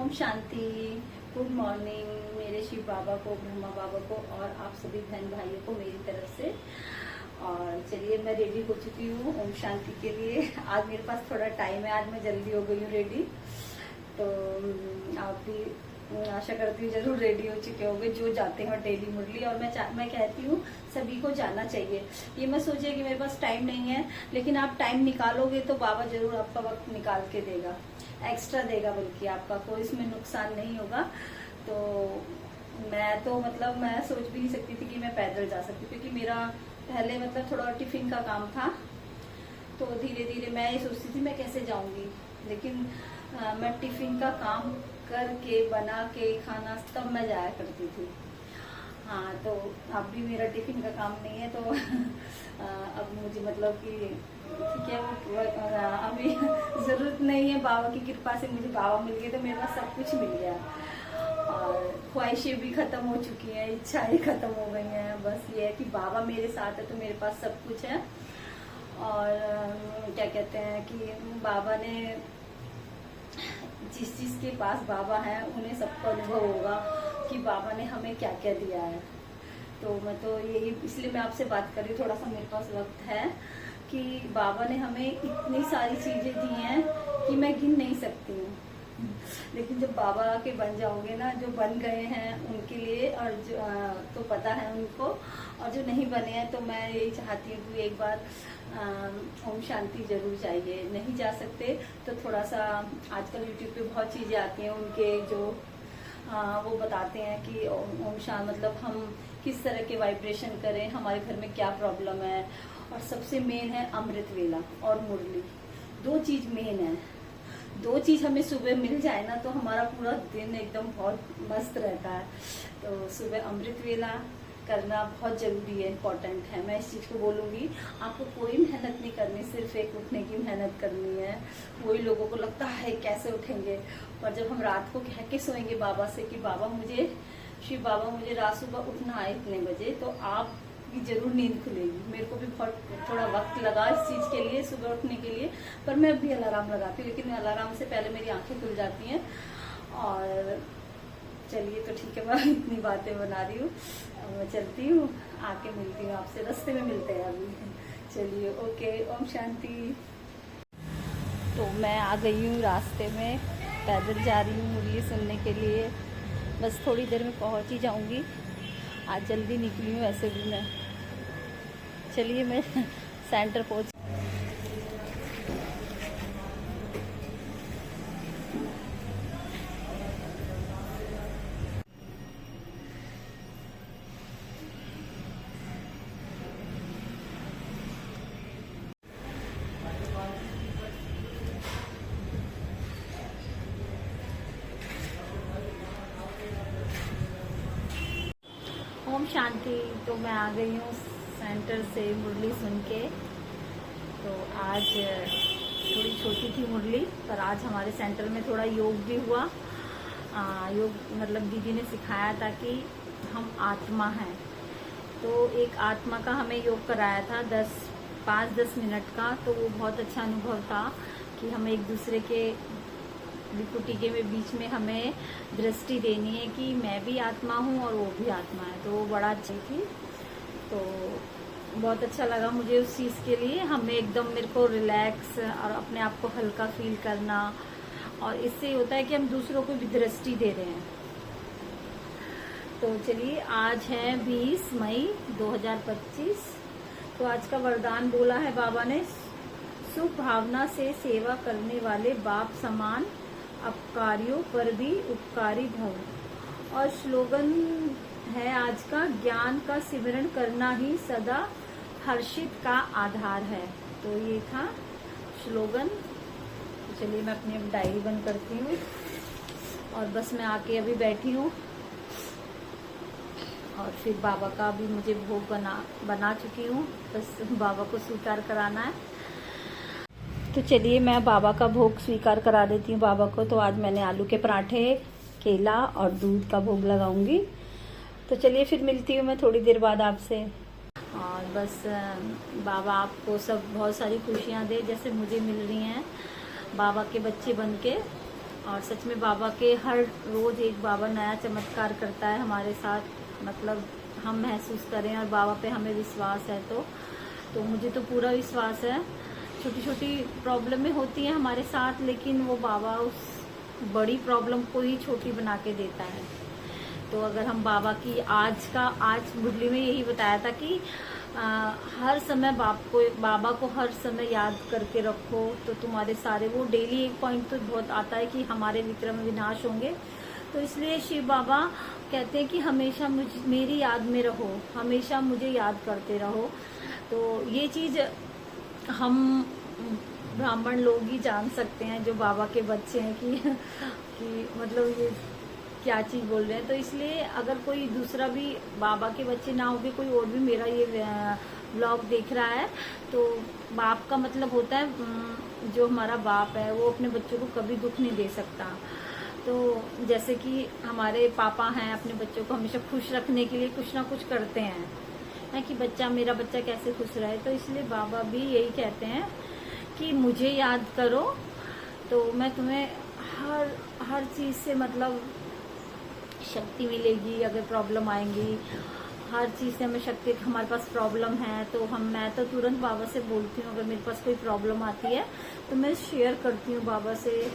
Om Shanti. Good morning मेरे शिव बाबा को, ब्रह्मा बाबा को और आप सभी बहन भाइयों को मेरी तरफ से। और चलिए मैं रेडी हो चुकी हूँ ओम शांति के लिए। आज मेरे पास थोड़ा टाइम है, आज मैं जल्दी हो गई हूँ रेडी। तो आप भी आशा करती हूँ जरूर रेडी हो चुके होंगे जो जाते हैं डेली मुरली। और मैं कहती हूँ सभी को जाना चाहिए। ये मत सोचिए कि मेरे पास टाइम नहीं है, लेकिन आप टाइम निकालोगे तो बाबा जरूर आपका वक्त निकाल के देगा, एक्स्ट्रा देगा, बल्कि आपका कोई इसमें नुकसान नहीं होगा। तो मैं सोच भी नहीं सकती थी कि मैं पैदल जा सकती, क्योंकि मेरा पहले थोड़ा टिफिन का काम था। तो धीरे धीरे मैं ये सोचती थी मैं कैसे जाऊंगी, लेकिन मैं टिफिन का काम करके बना के खाना तब मैं जाया करती थी। हाँ, तो अब भी मेरा टिफिन का काम नहीं है, तो अब मुझे कि ठीक है, अभी जरूरत नहीं है। बाबा की कृपा से मुझे बाबा मिल गए तो मेरे पास सब कुछ मिल गया। और ख्वाहिशें भी खत्म हो चुकी हैं, इच्छाएं खत्म हो गई हैं। बस ये है कि बाबा मेरे साथ है तो मेरे पास सब कुछ है। और क्या कहते हैं कि बाबा ने, जिस के पास बाबा है उन्हें सबको अनुभव होगा कि बाबा ने हमें क्या क्या दिया है। तो मैं तो यही, इसलिए मैं आपसे बात कर रही हूँ, थोड़ा सा मेरे पास वक्त है, कि बाबा ने हमें इतनी सारी चीजें दी हैं कि मैं गिन नहीं सकती हूँ। लेकिन जब बाबा के बन जाओगे ना, जो बन गए हैं उनके लिए, और जो तो पता है उनको, और जो नहीं बने हैं तो मैं यही चाहती हूँ कि एक बार ओम शांति जरूर चाहिए। नहीं जा सकते तो थोड़ा सा, आजकल यूट्यूब पे बहुत चीजें आती हैं उनके, जो वो बताते हैं कि ओम शांति हम किस तरह के वाइब्रेशन करें, हमारे घर में क्या प्रॉब्लम है। और सबसे मेन है अमृत वेला और मुरली, दो चीज मेन है। दो चीज हमें सुबह मिल जाए ना तो हमारा पूरा दिन एकदम बहुत मस्त रहता है। तो सुबह अमृत वेला करना बहुत जरूरी है, इम्पोर्टेंट है। मैं इस चीज को बोलूंगी, आपको कोई मेहनत नहीं करनी, सिर्फ एक उठने की मेहनत करनी है। वही लोगों को लगता है कैसे उठेंगे, पर जब हम रात को कह के सोएंगे बाबा से कि बाबा मुझे, शिव बाबा मुझे रात सुबह उठना है इतने बजे, तो आप की जरूर नींद खुलेगी। मेरे को भी बहुत थोड़ा वक्त लगा इस चीज के लिए, सुबह उठने के लिए, पर मैं भी अलार्म लगाती हूँ, लेकिन अलार्म से पहले मेरी आंखें खुल जाती हैं। और चलिए, तो ठीक है, मैं इतनी बातें बना रही हूँ, मैं चलती हूँ, आके मिलती हूँ आपसे, रास्ते में मिलते हैं अभी। चलिए, ओके, ओम शांति। तो मैं आ गई हूँ रास्ते में, पैदल जा रही हूँ मुरली सुनने के लिए। बस थोड़ी देर में पहुँच ही जाऊँगी, आज जल्दी निकली हूँ ऐसे भी मैं। चलिए, मैं सेंटर पहुँच। ओम शांति। तो मैं आ गई हूँ सेंटर से मुरली सुन के। तो आज थोड़ी छोटी थी मुरली, पर आज हमारे सेंटर में थोड़ा योग भी हुआ। योग दीदी ने सिखाया था कि हम आत्मा हैं, तो एक आत्मा का हमें योग कराया था 5-10 मिनट का। तो वो बहुत अच्छा अनुभव था कि हम एक दूसरे के लिकुटी के बीच में हमें दृष्टि देनी है कि मैं भी आत्मा हूँ और वो भी आत्मा है। तो वो बड़ा अच्छी थी, तो बहुत अच्छा लगा मुझे उस चीज़ के लिए। हमें एकदम, मेरे को रिलैक्स और अपने आप को हल्का फील करना, और इससे होता है कि हम दूसरों को भी दृष्टि दे रहे हैं। तो चलिए, आज है 20 मई 2025। तो आज का वरदान बोला है बाबा ने, सुख भावना से सेवा करने वाले बाप समान, अपकारियों पर भी उपकारी भव। और स्लोगन है आज का, ज्ञान का सिमरण करना ही सदा हर्षित का आधार है। तो ये था स्लोगन। तो चलिए, मैं अपनी डायरी बंद करती हूँ, और बस मैं आके अभी बैठी हूँ। और फिर बाबा का भी मुझे भोग बना चुकी हूँ, बस बाबा को स्वीकार कराना है। तो चलिए, मैं बाबा का भोग स्वीकार करा देती हूँ बाबा को। तो आज मैंने आलू के पराठे, केला और दूध का भोग लगाऊंगी। तो चलिए, फिर मिलती हूँ मैं थोड़ी देर बाद आपसे। और बस बाबा आपको सब बहुत सारी खुशियाँ दे, जैसे मुझे मिल रही हैं बाबा के बच्चे बन के। और सच में बाबा के हर रोज़ एक बाबा नया चमत्कार करता है हमारे साथ, मतलब हम महसूस करें और बाबा पे हमें विश्वास है तो मुझे तो पूरा विश्वास है। छोटी छोटी प्रॉब्लमें होती हैं हमारे साथ, लेकिन वो बाबा उस बड़ी प्रॉब्लम को ही छोटी बना के देता है। तो अगर हम बाबा की आज मुरली में यही बताया था कि हर समय बाबा को हर समय याद करके रखो, तो तुम्हारे सारे वो डेली एक पॉइंट तो बहुत आता है कि हमारे विक्रम विनाश होंगे। तो इसलिए शिव बाबा कहते हैं कि हमेशा मेरी याद में रहो, हमेशा मुझे याद करते रहो। तो ये चीज़ हम ब्राह्मण लोग ही जान सकते हैं जो बाबा के बच्चे हैं कि मतलब ये क्या चीज़ बोल रहे हैं। तो इसलिए अगर कोई दूसरा भी बाबा के बच्चे ना होगे, कोई और भी मेरा ये व्लॉग देख रहा है, तो बाप का मतलब होता है जो हमारा बाप है वो अपने बच्चों को कभी दुख नहीं दे सकता। तो जैसे कि हमारे पापा हैं, अपने बच्चों को हमेशा खुश रखने के लिए कुछ ना कुछ करते हैं कि मेरा बच्चा कैसे खुश रहे। तो इसलिए बाबा भी यही कहते हैं कि मुझे याद करो तो मैं तुम्हें हर चीज़ से मतलब शक्ति मिलेगी। अगर प्रॉब्लम आएंगी, हर चीज़ से हमें शक्ति, हमारे पास प्रॉब्लम है तो मैं तो तुरंत बाबा से बोलती हूँ। अगर मेरे पास कोई प्रॉब्लम आती है तो मैं शेयर करती हूँ बाबा से।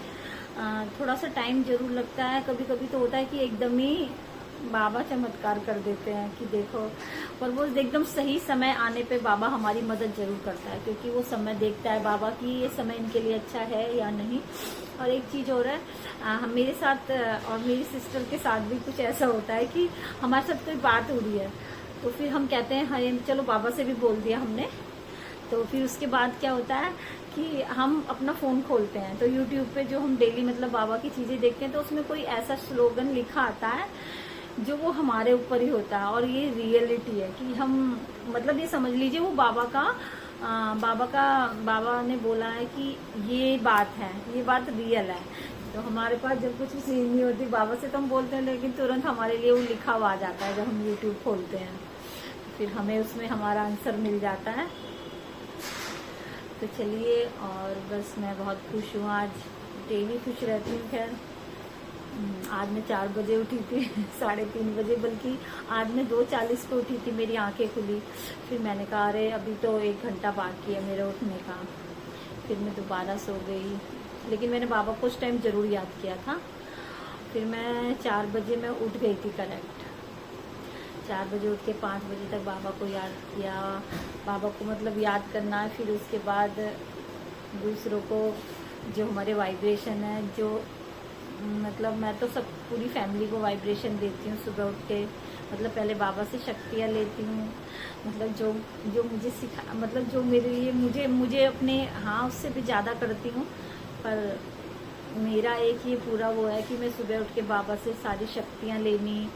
थोड़ा सा टाइम जरूर लगता है, कभी कभी तो होता है कि एकदम ही बाबा चमत्कार कर देते हैं कि देखो, पर वो एकदम सही समय आने पे बाबा हमारी मदद जरूर करता है, क्योंकि वो समय देखता है बाबा कि ये समय इनके लिए अच्छा है या नहीं। और एक चीज़ और है, मेरे साथ और मेरी सिस्टर के साथ भी कुछ ऐसा होता है कि हमारे साथ कोई बात हो रही है तो फिर हम कहते हैं हाँ चलो बाबा से भी बोल दिया हमने। तो फिर उसके बाद क्या होता है कि हम अपना फ़ोन खोलते हैं तो यूट्यूब पे जो हम डेली मतलब बाबा की चीज़ें देखते हैं तो उसमें कोई ऐसा स्लोगन लिखा आता है जो वो हमारे ऊपर ही होता है। और ये रियलिटी है कि हम मतलब ये समझ लीजिए वो बाबा ने बोला है कि ये बात है, ये बात रियल है। तो हमारे पास जब कुछ सीन नहीं होती बाबा से तो हम बोलते हैं, लेकिन तुरंत हमारे लिए वो लिखा हुआ आ जाता है जब हम यूट्यूब खोलते हैं, फिर हमें उसमें हमारा आंसर मिल जाता है। तो चलिए, और बस मैं बहुत खुश हूँ, आज डेली खुश रहती हूँ। खैर आज मैं 4 बजे उठी थी 3:30 बजे, बल्कि आज मैं 2:40 को उठी थी, मेरी आंखें खुली। फिर मैंने कहा अरे अभी तो 1 घंटा बाकी है मेरे उठने का। फिर मैं दोबारा सो गई, लेकिन मैंने बाबा को उस टाइम ज़रूर याद किया था। फिर मैं 4 बजे मैं उठ गई थी करेक्ट। 4 बजे उठ के 5 बजे तक बाबा को याद किया। बाबा को मतलब याद करना है, फिर उसके बाद दूसरों को जो हमारे वाइब्रेशन है, जो मतलब मैं तो सब पूरी फैमिली को वाइब्रेशन देती हूँ सुबह उठ के। मतलब पहले बाबा से शक्तियाँ लेती हूँ, मतलब जो मुझे सिखा, मतलब जो मेरे लिए मुझे अपने हाँ उससे भी ज़्यादा करती हूँ। पर मेरा एक ये पूरा वो है कि मैं सुबह उठ के बाबा से सारी शक्तियाँ लेनी,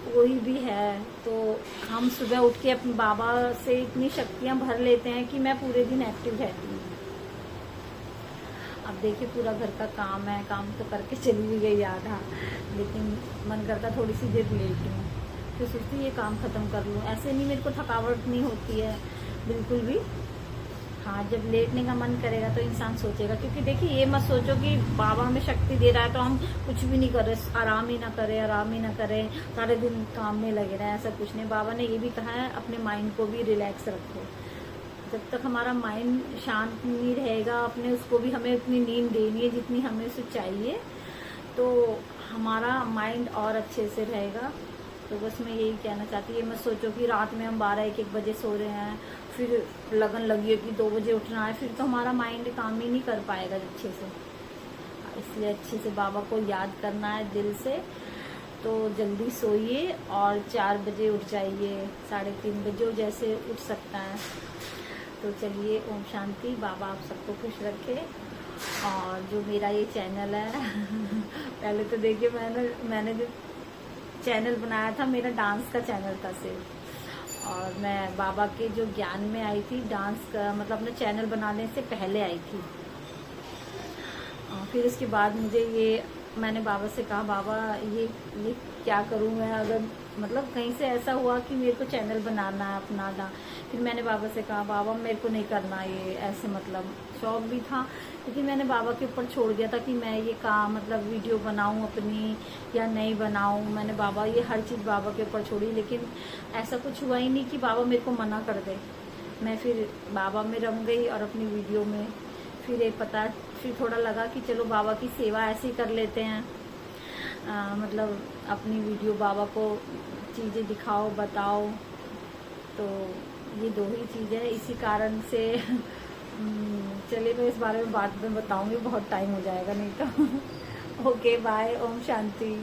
वही भी है। तो हम सुबह उठ के अपने बाबा से इतनी शक्तियाँ भर लेते हैं कि मैं पूरे दिन एक्टिव रहती हूँ। अब देखिए पूरा घर का काम है, काम तो करके चली भी गई आधा, लेकिन मन करता थोड़ी सी देर लेट लूँ, फिर सोचती ये काम ख़त्म कर लूँ। ऐसे नहीं मेरे को थकावट नहीं होती है बिल्कुल भी। हाँ जब लेटने का मन करेगा तो इंसान सोचेगा, क्योंकि देखिए ये मत सोचो कि बाबा हमें शक्ति दे रहा है तो हम कुछ भी नहीं कर रहे, आराम ही ना करें, सारे दिन काम में लगे रहें, ऐसा कुछ नहीं। बाबा ने ये भी कहा है अपने माइंड को भी रिलैक्स रखो। जब तक हमारा माइंड शांत नहीं रहेगा, अपने उसको भी हमें उतनी नींद देनी है जितनी हमें उसे चाहिए, तो हमारा माइंड और अच्छे से रहेगा। तो बस मैं यही कहना चाहती हूँ, मैं सोचो कि रात में हम 12-1 बजे सो रहे हैं, फिर लगन लगी है कि 2 बजे उठना है, फिर तो हमारा माइंड काम ही नहीं कर पाएगा अच्छे से। इसलिए अच्छे से बाबा को याद करना है दिल से। तो जल्दी सोइए और 4 बजे उठ जाइए, 3:30 बजे जैसे उठ सकता है। तो चलिए, ओम शांति। बाबा आप सबको खुश रखे। और जो मेरा ये चैनल है पहले तो देखिए मैंने जो चैनल बनाया था मेरा डांस का चैनल था सिर्फ, और मैं बाबा के जो ज्ञान में आई थी डांस का, मतलब अपना चैनल बनाने से पहले आई थी। फिर उसके बाद मुझे ये मैंने बाबा से कहा बाबा ये क्या करूं मैं, अगर मतलब कहीं से ऐसा हुआ कि मेरे को चैनल बनाना है अपना। फिर मैंने बाबा से कहा बाबा मेरे को नहीं करना ये ऐसे, मतलब शौक भी था लेकिन मैंने बाबा के ऊपर छोड़ दिया था कि मैं ये काम मतलब वीडियो बनाऊं अपनी या नहीं बनाऊं। मैंने बाबा ये हर चीज़ बाबा के ऊपर छोड़ी, लेकिन ऐसा कुछ हुआ ही नहीं कि बाबा मेरे को मना कर दे। मैं फिर बाबा में रम गई और अपनी वीडियो में फिर थोड़ा लगा कि चलो बाबा की सेवा ऐसे ही कर लेते हैं, मतलब अपनी वीडियो बाबा को चीज़ें दिखाओ बताओ। तो ये दो ही चीज़ है, इसी कारण से चलिए मैं इस बारे में बाद में बताऊंगी, बहुत टाइम हो जाएगा नहीं तो। Okay bye, Om Shanti.